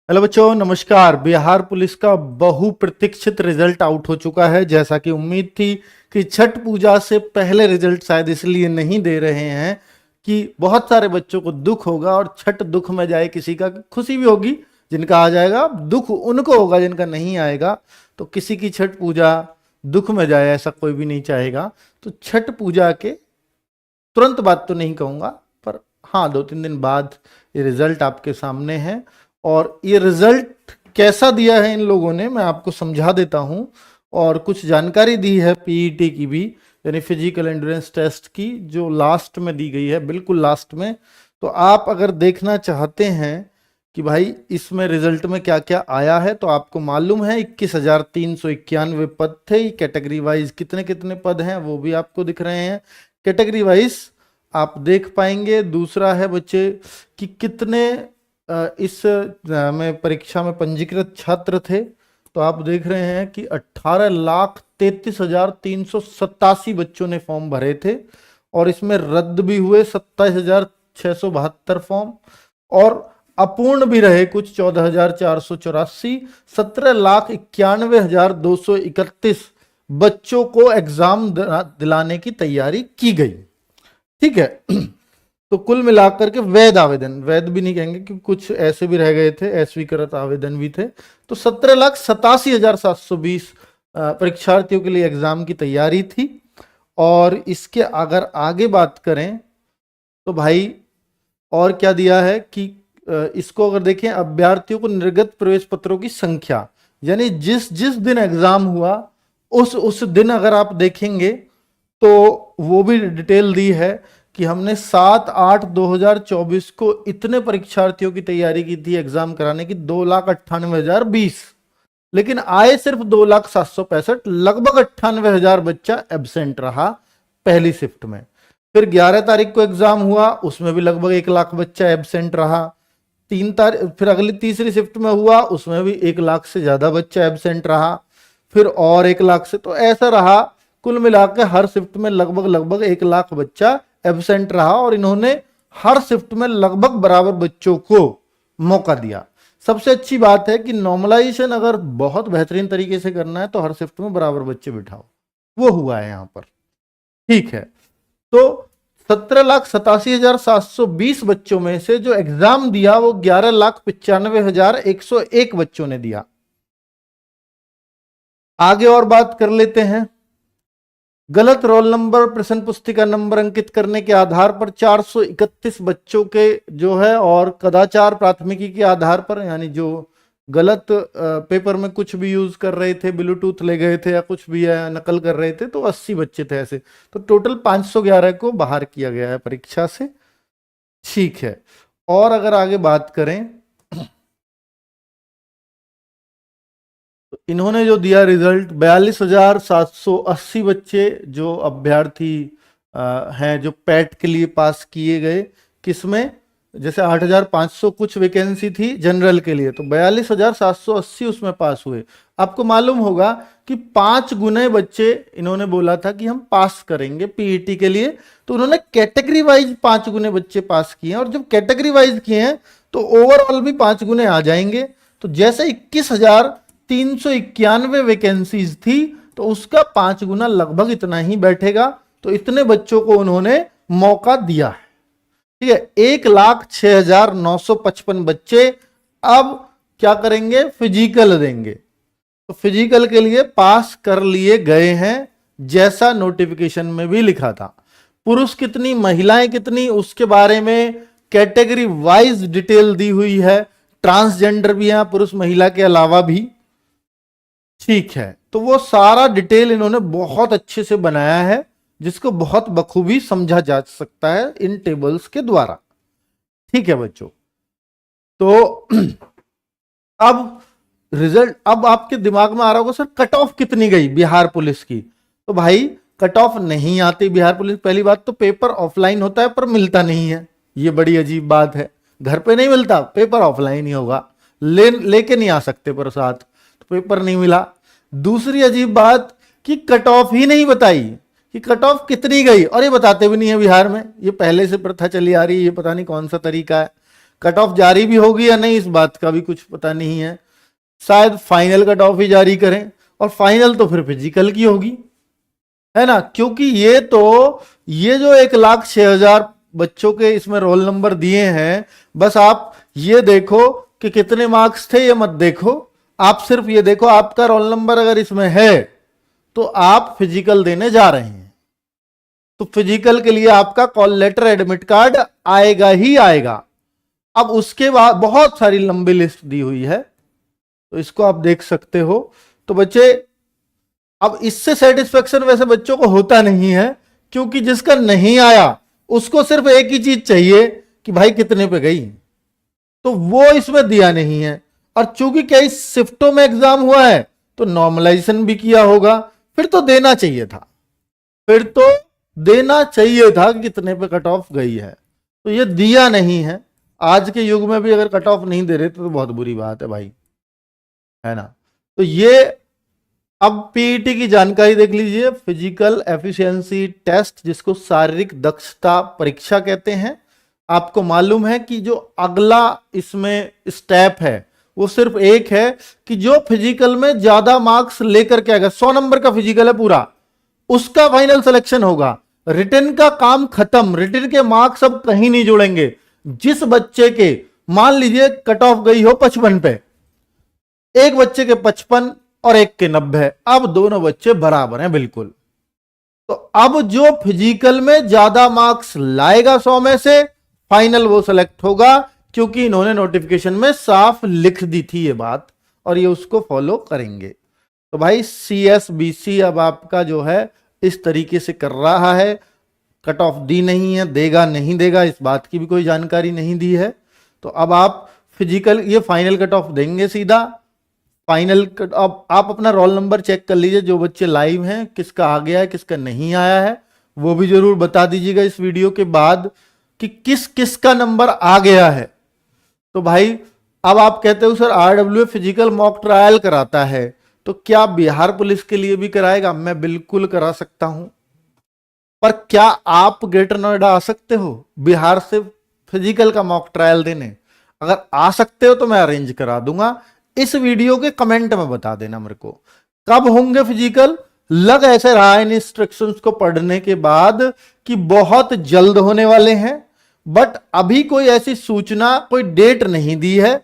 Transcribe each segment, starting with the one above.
Hello बच्चों, नमस्कार। Bihar police का बहुप्रतीक्षित रिजल्ट आउट हो चुका है। जैसा कि उम्मीद थी कि छठ पूजा से पहले रिजल्ट शायद इसलिए नहीं दे रहे हैं कि बहुत सारे बच्चों को दुख होगा और छठ दुख में जाए, किसी का खुशी भी होगी जिनका आ जाएगा, दुख उनको होगा जिनका नहीं आएगा। तो किसी की छठ पूजा दुख में जाए ऐसा कोई भी नहीं चाहेगा। तो छठ पूजा के तुरंत बाद तो नहीं कहूंगा, पर हाँ 2-3 दिन बाद ये रिजल्ट आपके सामने है। और ये रिजल्ट कैसा दिया है इन लोगों ने, मैं आपको समझा देता हूं। और कुछ जानकारी दी है पीईटी की भी, यानी फिजिकल एंड्योरेंस टेस्ट की, जो लास्ट में दी गई है, बिल्कुल लास्ट में। तो आप अगर देखना चाहते हैं कि भाई इसमें रिजल्ट में क्या क्या आया है, तो आपको मालूम है 21,391 पद थे। कैटेगरी वाइज कितने कितने पद हैं वो भी आपको दिख रहे हैं, कैटेगरी वाइज आप देख पाएंगे। दूसरा है बच्चे कि कितने इस में परीक्षा में पंजीकृत छात्र थे, तो आप देख रहे हैं कि 18,33,387 बच्चों ने फॉर्म भरे थे और इसमें रद्द भी हुए 27,672 फॉर्म और अपूर्ण भी रहे कुछ 14,484। 17,91,231 बच्चों को एग्जाम दिलाने की तैयारी की गई। ठीक है। तो कुल मिलाकर के वैध आवेदन, वैध भी नहीं कहेंगे क्योंकि कुछ ऐसे भी रह गए थे, अस्वीकृत आवेदन भी थे। तो 17,87,720 परीक्षार्थियों के लिए एग्जाम की तैयारी थी। और इसके अगर आगे बात करें तो भाई और क्या दिया है कि इसको अगर देखें, अभ्यर्थियों को निर्गत प्रवेश पत्रों की संख्या, यानी जिस जिस दिन एग्जाम हुआ उस दिन अगर आप देखेंगे तो वो भी डिटेल दी है कि हमने 7/8/2024 को इतने परीक्षार्थियों की तैयारी की थी एग्जाम कराने की, 2,98,020, लेकिन आए सिर्फ 2,765, लगभग 98,000 बच्चा एब्सेंट रहा पहली शिफ्ट में। फिर 11 तारीख को एग्जाम हुआ, उसमें भी लगभग 1 लाख बच्चा एब्सेंट रहा। 3 तारीख फिर अगली तीसरी शिफ्ट में हुआ, उसमें भी 1 लाख से ज्यादा बच्चा एब्सेंट रहा, फिर और 1 लाख से, तो ऐसा रहा। कुल मिलाकर हर शिफ्ट में लगभग 1 लाख बच्चा एब्सेंट रहा और इन्होंने हर शिफ्ट में लगभग बराबर बच्चों को मौका दिया। सबसे अच्छी बात है कि नॉर्मलाइजेशन अगर बहुत बेहतरीन तरीके से करना है तो हर शिफ्ट में बराबर बच्चे बिठाओ, वो हुआ है यहां पर। ठीक है। तो 17,87,720 बच्चों में से जो एग्जाम दिया वो 11,95,101 बच्चों ने दिया। आगे और बात कर लेते हैं। गलत रोल नंबर प्रश्न पुस्तिका नंबर अंकित करने के आधार पर 431 बच्चों के जो है, और कदाचार प्राथमिकी के आधार पर, यानी जो गलत पेपर में कुछ भी यूज कर रहे थे, ब्लूटूथ ले गए थे या कुछ भी नकल कर रहे थे, तो 80 बच्चे थे ऐसे। तो टोटल 511 को बाहर किया गया है परीक्षा से। ठीक है। और अगर आगे बात करें तो इन्होंने जो दिया रिजल्ट, 42,780 बच्चे जो अभ्यर्थी हैं जो पैट के लिए पास किए गए। किसमें? जैसे 8,500 कुछ वैकेंसी थी जनरल के लिए, तो 42,780 उसमें पास हुए। आपको मालूम होगा कि 5 गुने बच्चे इन्होंने बोला था कि हम पास करेंगे पीईटी के लिए, तो उन्होंने कैटेगरी वाइज 5 गुने बच्चे पास किए हैं। और जब कैटेगरी वाइज किए हैं तो ओवरऑल भी 5 गुने आ जाएंगे। तो जैसे 21,391 वैकेंसीज थी, तो उसका 5 गुना लगभग इतना ही बैठेगा। तो इतने बच्चों को उन्होंने मौका दिया है। ठीक है। 1,06,955 बच्चे अब क्या करेंगे? फिजिकल देंगे। तो फिजिकल के लिए पास कर लिए गए हैं, जैसा नोटिफिकेशन में भी लिखा था। पुरुष कितनी, महिलाएं कितनी, उसके बारे में कैटेगरी वाइज डिटेल दी हुई है। ट्रांसजेंडर भी हैं, पुरुष महिला के अलावा भी। ठीक है। तो वो सारा डिटेल इन्होंने बहुत अच्छे से बनाया है, जिसको बहुत बखूबी समझा जा सकता है इन टेबल्स के द्वारा। ठीक है बच्चों। तो अब रिजल्ट, अब आपके दिमाग में आ रहा होगा सर कट ऑफ कितनी गई बिहार पुलिस की। तो भाई कट ऑफ नहीं आती बिहार पुलिस। पहली बात तो पेपर ऑफलाइन होता है पर मिलता नहीं है, ये बड़ी अजीब बात है। घर पे नहीं मिलता, पेपर ऑफलाइन ही होगा, लेके नहीं आ सकते प्रसाद, तो पेपर नहीं मिला। दूसरी अजीब बात कि कट ऑफ ही नहीं बताई कि कट ऑफ कितनी गई, और ये बताते भी नहीं है बिहार में। ये पहले से प्रथा चली आ रही है, ये पता नहीं कौन सा तरीका है। कट ऑफ जारी भी होगी या नहीं इस बात का भी कुछ पता नहीं है, शायद फाइनल कट ऑफ ही जारी करें, और फाइनल तो फिर फिजिकल की होगी, है ना, क्योंकि ये जो 1,06,000 बच्चों के इसमें रोल नंबर दिए हैं, बस आप ये देखो कि कितने मार्क्स थे, ये मत देखो, आप सिर्फ ये देखो आपका रोल नंबर अगर इसमें है तो आप फिजिकल देने जा रहे हैं, तो फिजिकल के लिए आपका कॉल लेटर एडमिट कार्ड आएगा ही आएगा। अब उसके बाद बहुत सारी लंबी लिस्ट दी हुई है, तो इसको आप देख सकते हो। तो बच्चे अब इससे सेटिस्फेक्शन वैसे बच्चों को होता नहीं है, क्योंकि जिसका नहीं आया उसको सिर्फ एक ही चीज चाहिए कि भाई कितने पे गई, तो वो इसमें दिया नहीं है। और चूंकि कई शिफ्टों में एग्जाम हुआ है तो नॉर्मलाइजेशन भी किया होगा, फिर तो देना चाहिए था, फिर तो देना चाहिए था कि कितने पे कट ऑफ गई है, तो ये दिया नहीं है। आज के युग में भी अगर कट ऑफ नहीं दे रहे तो बहुत बुरी बात है भाई, है ना। तो ये अब पीईटी की जानकारी देख लीजिए, फिजिकल एफिशिएंसी टेस्ट, जिसको शारीरिक दक्षता परीक्षा कहते हैं। आपको मालूम है कि जो अगला इसमें स्टेप है वो सिर्फ एक है कि जो फिजिकल में ज्यादा मार्क्स लेकर के आएगा, 100 नंबर का फिजिकल है पूरा, उसका फाइनल सिलेक्शन होगा। रिटन का काम खत्म, रिटन के मार्क्स अब कहीं नहीं जुड़ेंगे। जिस बच्चे के मान लीजिए कट ऑफ गई हो 55 पे, एक बच्चे के 55 और एक के 90, अब दोनों बच्चे बराबर हैं बिल्कुल। तो अब जो फिजिकल में ज्यादा मार्क्स लाएगा 100 में से, फाइनल वो सेलेक्ट होगा, क्योंकि इन्होंने नोटिफिकेशन में साफ लिख दी थी ये बात, और ये उसको फॉलो करेंगे। तो भाई CSBC अब आपका जो है इस तरीके से कर रहा है, कट ऑफ दी नहीं है, देगा नहीं देगा इस बात की भी कोई जानकारी नहीं दी है। तो अब आप फिजिकल ये फाइनल कट ऑफ देंगे सीधा, फाइनल कट ऑफ आप अपना रोल नंबर चेक कर लीजिए, जो बच्चे लाइव हैं किसका आ गया है किसका नहीं आया है, वो भी जरूर बता दीजिएगा इस वीडियो के बाद कि किस किस का नंबर आ गया है। तो भाई अब आप कहते हो sir RWA physical mock trial कराता है, तो क्या बिहार पुलिस के लिए भी कराएगा? मैं बिल्कुल करा सकता हूं, पर क्या आप ग्रेटर नोएडा आ सकते हो बिहार से फिजिकल का मॉक ट्रायल देने? अगर आ सकते हो तो मैं अरेंज करा दूंगा। इस वीडियो के कमेंट में बता देना मेरे को कब होंगे फिजिकल। लग ऐसे रहा है इन इंस्ट्रक्शंस को पढ़ने के बाद कि बहुत जल्द होने वाले हैं, बट अभी कोई ऐसी सूचना, कोई डेट नहीं दी है,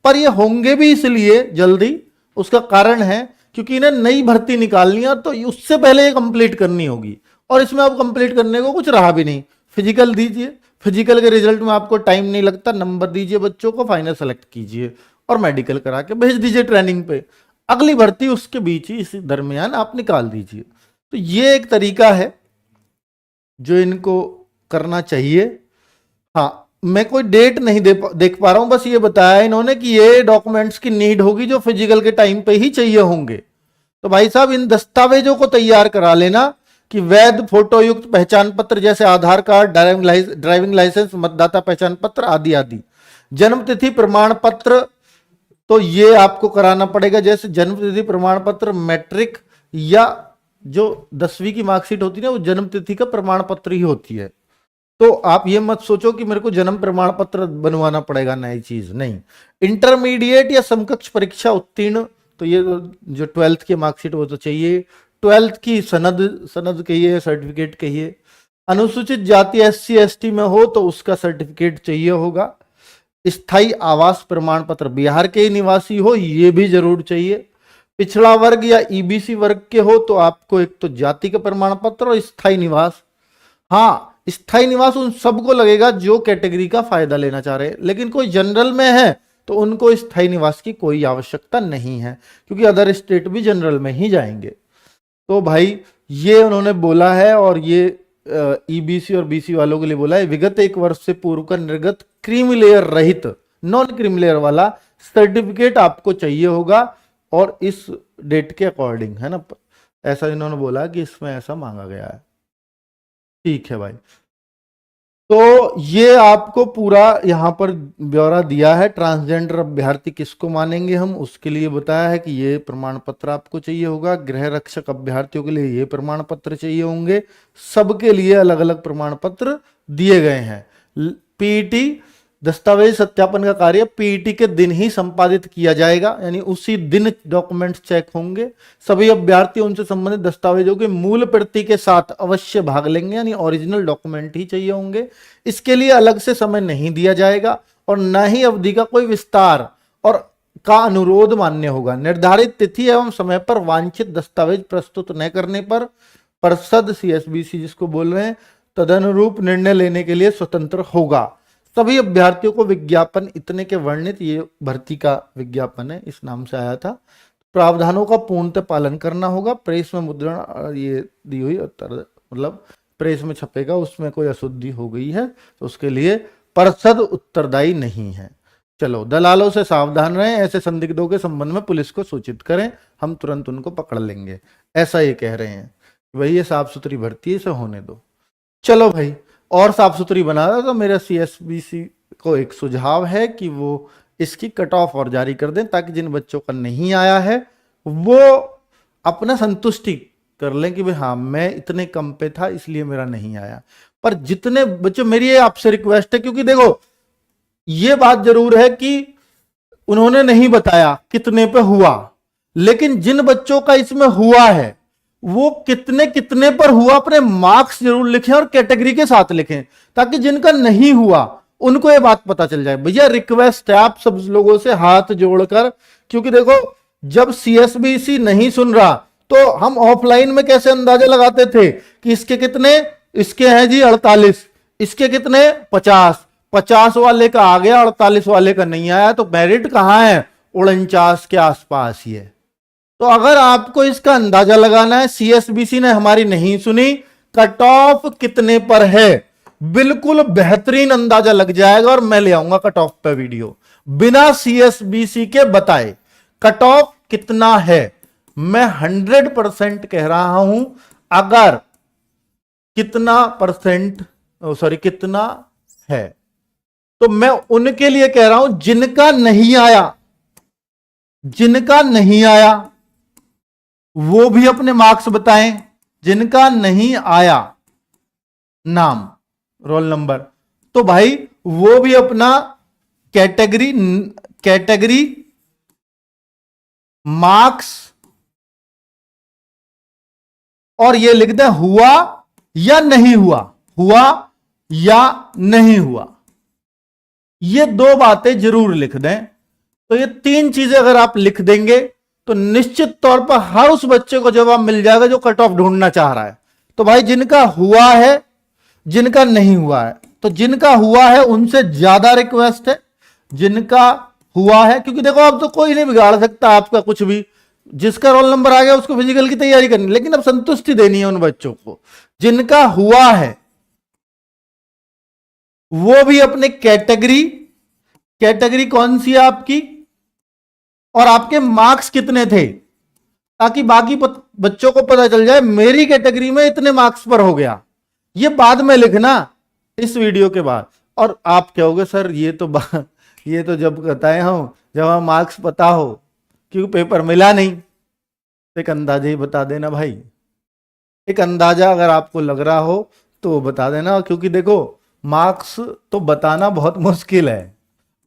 पर ये होंगे भी इसलिए जल्दी, उसका कारण है क्योंकि इन्हें नई भर्ती निकालनी है, तो उससे पहले ये कंप्लीट करनी होगी, और इसमें अब कंप्लीट करने को कुछ रहा भी नहीं। फिजिकल दीजिए, फिजिकल के रिजल्ट में आपको टाइम नहीं लगता, नंबर दीजिए बच्चों को, फाइनल सेलेक्ट कीजिए और मेडिकल करा के भेज दीजिए ट्रेनिंग पे। अगली भर्ती उसके बीच ही, इसी दरमियान आप निकाल दीजिए। तो ये एक तरीका है जो इनको करना चाहिए। हाँ, मैं कोई डेट नहीं देख पा रहा हूं, बस ये बताया इन्होंने कि ये डॉक्यूमेंट्स की नीड होगी जो फिजिकल के टाइम पे ही चाहिए होंगे। तो भाई साहब इन दस्तावेजों को तैयार करा लेना कि वैध फोटो युक्त पहचान पत्र जैसे आधार कार्ड, ड्राइविंग लाइसेंस, मतदाता पहचान पत्र आदि आदि। जन्म तिथि प्रमाण पत्र तो ये आपको कराना पड़ेगा, जैसे जन्म तिथि प्रमाण पत्र मैट्रिक या जो 10वीं की मार्कशीट होती है ना, वो जन्म तिथि का प्रमाण पत्र ही होती है। तो आप ये मत सोचो कि मेरे को जन्म प्रमाण पत्र बनवाना पड़ेगा, नई चीज नहीं। इंटरमीडिएट या समकक्ष परीक्षा उत्तीर्ण, तो ये जो 12th की मार्कशीट वो तो चाहिए, 12th की सनद कहिए, सर्टिफिकेट कहिए। अनुसूचित जाति SC ST में हो तो उसका सर्टिफिकेट चाहिए होगा। स्थायी आवास प्रमाण पत्र, बिहार के निवासी हो ये भी जरूर चाहिए। पिछड़ा वर्ग या EBC वर्ग के हो तो आपको एक तो जाति का प्रमाण पत्र और स्थायी निवास। हाँ, स्थायी निवास उन सबको लगेगा जो कैटेगरी का फायदा लेना चाह रहे हैं, लेकिन कोई जनरल में है तो उनको स्थायी निवास की कोई आवश्यकता नहीं है, क्योंकि अदर स्टेट भी जनरल में ही जाएंगे। तो भाई ये उन्होंने बोला है, और ये EBC और BC वालों के लिए बोला है, विगत 1 वर्ष से पूर्व का निर्गत क्रीमी लेयर रहित, नॉन क्रीमी लेयर वाला सर्टिफिकेट आपको चाहिए होगा, और इस डेट के अकॉर्डिंग, है ना, ऐसा इन्होंने बोला कि इसमें ऐसा मांगा गया है। ठीक है भाई, तो ये आपको पूरा यहां पर ब्यौरा दिया है। ट्रांसजेंडर अभ्यर्थी किसको मानेंगे हम, उसके लिए बताया है कि ये प्रमाण पत्र आपको चाहिए होगा। गृह रक्षक अभ्यर्थियों के लिए ये प्रमाण पत्र चाहिए होंगे। सबके लिए अलग अलग प्रमाण पत्र दिए गए हैं। पीईटी दस्तावेज सत्यापन का कार्य पीईटी के दिन ही संपादित किया जाएगा, यानी उसी दिन डॉक्यूमेंट्स चेक होंगे। सभी अभ्यर्थी उनसे संबंधित दस्तावेजों की मूल प्रति के साथ अवश्य भाग लेंगे, यानी ओरिजिनल डॉक्यूमेंट ही चाहिए होंगे। इसके लिए अलग से समय नहीं दिया जाएगा और न ही अवधि का कोई विस्तार और का अनुरोध मान्य होगा। निर्धारित तिथि एवं समय पर वांछित दस्तावेज प्रस्तुत न करने पर परिषद सीएसबीसी जिसको बोल रहे हैं तदनुरूप निर्णय लेने के लिए स्वतंत्र होगा। सभी अभ्यर्थियों को विज्ञापन इतने के वर्णित, ये भर्ती का विज्ञापन है, इस नाम से आया था, प्रावधानों का पूर्णतः पालन करना होगा। प्रेस में मुद्रण ये दी हुई मतलब प्रेस में छपेगा, उसमें कोई अशुद्धि हो गई है तो उसके लिए परिषद उत्तरदायी नहीं है। चलो, दलालों से सावधान रहें, ऐसे संदिग्धों के संबंध में पुलिस को सूचित करें, हम तुरंत उनको पकड़ लेंगे, ऐसा ये कह रहे हैं। वही ये साफ सुथरी भर्ती है, इसे होने दो। चलो भाई, और साफ सुथरी बना रहा तो मेरा सीएसबीसी को एक सुझाव है कि वो इसकी कट ऑफ और जारी कर दें, ताकि जिन बच्चों का नहीं आया है वो अपना संतुष्टि कर लें कि भाई हाँ मैं इतने कम पे था इसलिए मेरा नहीं आया। पर जितने बच्चों, मेरी ये आपसे रिक्वेस्ट है, क्योंकि देखो ये बात जरूर है कि उन्होंने नहीं बताया कितने पे हुआ, लेकिन जिन बच्चों का इसमें हुआ है वो कितने कितने पर हुआ अपने मार्क्स जरूर लिखें और कैटेगरी के साथ लिखें, ताकि जिनका नहीं हुआ उनको ये बात पता चल जाए। भैया रिक्वेस्ट है आप सब लोगों से हाथ जोड़कर, क्योंकि देखो जब सीएसबीसी नहीं सुन रहा तो हम ऑफलाइन में कैसे अंदाजा लगाते थे कि इसके कितने, इसके हैं जी 48, इसके कितने 50, 50 वाले का आ गया 48 वाले का नहीं आया, तो मेरिट कहां है 49 के आसपास ही है। तो अगर आपको इसका अंदाजा लगाना है, सीएसबीसी ने हमारी नहीं सुनी, कट ऑफ कितने पर है बिल्कुल बेहतरीन अंदाजा लग जाएगा और मैं ले आऊंगा कट ऑफ पे वीडियो बिना सीएसबीसी के बताए कट ऑफ कितना है। मैं 100% कह रहा हूं, अगर कितना परसेंट कितना है तो मैं उनके लिए कह रहा हूं जिनका नहीं आया, जिनका नहीं आया वो भी अपने मार्क्स बताएं, जिनका नहीं आया नाम रोल नंबर, तो भाई वो भी अपना कैटेगरी मार्क्स और ये लिख दें हुआ या नहीं हुआ, हुआ या नहीं हुआ, ये दो बातें जरूर लिख दें। तो ये तीन चीजें अगर आप लिख देंगे तो निश्चित तौर पर हर उस बच्चे को जवाब मिल जाएगा जो कट ऑफ ढूंढना चाह रहा है। तो भाई जिनका हुआ है, जिनका नहीं हुआ है, तो जिनका हुआ है उनसे ज्यादा रिक्वेस्ट है, जिनका हुआ है, क्योंकि देखो अब तो कोई नहीं बिगाड़ सकता आपका कुछ भी, जिसका रोल नंबर आ गया उसको फिजिकल की तैयारी करनी, लेकिन अब संतुष्टि देनी है उन बच्चों को। जिनका हुआ है वो भी अपने कैटेगरी कौन सी है आपकी और आपके मार्क्स कितने थे, ताकि बाकी बच्चों को पता चल जाए मेरी कैटेगरी में इतने मार्क्स पर हो गया। ये बाद में लिखना इस वीडियो के बाद। और आप कहोगे सर ये तो जब बताए हो जब हम मार्क्स पता हो, क्योंकि पेपर मिला नहीं, तो एक अंदाजा ही बता देना भाई, एक अंदाजा अगर आपको लग रहा हो तो बता देना, क्योंकि देखो मार्क्स तो बताना बहुत मुश्किल है,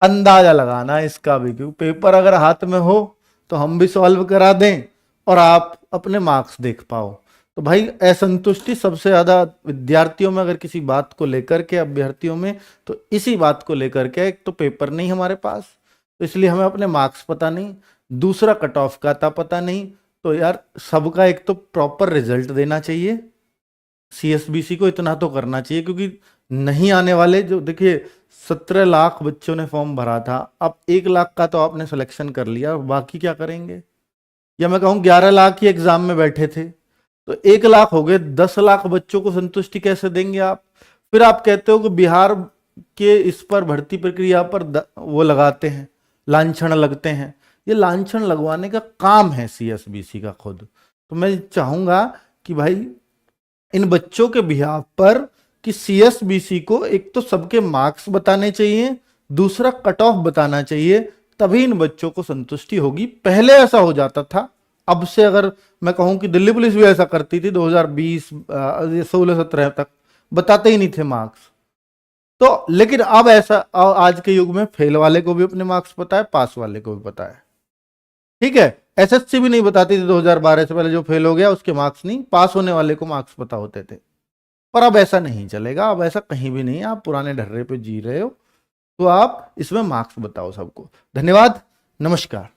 अंदाजा लगाना इसका भी, क्योंकि पेपर अगर हाथ में हो तो हम भी सॉल्व करा दें और आप अपने मार्क्स देख पाओ। तो भाई असंतुष्टि सबसे ज्यादा विद्यार्थियों में अगर किसी बात को लेकर के, अभ्यर्थियों में, तो इसी बात को लेकर के, एक तो पेपर नहीं हमारे पास तो इसलिए हमें अपने मार्क्स पता नहीं, दूसरा कट ऑफ का था पता नहीं, तो यार सबका एक तो प्रॉपर रिजल्ट देना चाहिए, सीएसबीसी को इतना तो करना चाहिए, क्योंकि नहीं आने वाले जो देखिए 17 लाख बच्चों ने फॉर्म भरा था, अब 1 लाख का तो आपने सिलेक्शन कर लिया, बाकी क्या करेंगे, या मैं कहूँ 11 लाख ही एग्जाम में बैठे थे, तो 1 लाख हो गए, 10 लाख बच्चों को संतुष्टि कैसे देंगे आप। फिर आप कहते हो कि बिहार के इस पर भर्ती प्रक्रिया पर वो लगाते हैं, लांछन लगते हैं, ये लांछन लगवाने का काम है सीएसबीसी का खुद। तो मैं चाहूंगा कि भाई इन बच्चों के बिहाफ पर कि सीएसबीसी को एक तो सबके मार्क्स बताने चाहिए, दूसरा कट ऑफ बताना चाहिए, तभी इन बच्चों को संतुष्टि होगी। पहले ऐसा हो जाता था, अब से अगर मैं कहूं कि दिल्ली पुलिस भी ऐसा करती थी 2020 16-17 तक बताते ही नहीं थे मार्क्स, तो लेकिन अब ऐसा आज के युग में फेल वाले को भी अपने मार्क्स पता है, पास वाले को भी पता है। ठीक है, एसएससी भी नहीं बताती थी 2012 से पहले, जो फेल हो गया उसके मार्क्स नहीं, पास होने वाले को मार्क्स पता होते थे। पर अब ऐसा नहीं चलेगा, अब ऐसा कहीं भी नहीं है। आप पुराने ढर्रे पे जी रहे हो तो आप इसमें मार्क्स बताओ सबको। धन्यवाद, नमस्कार।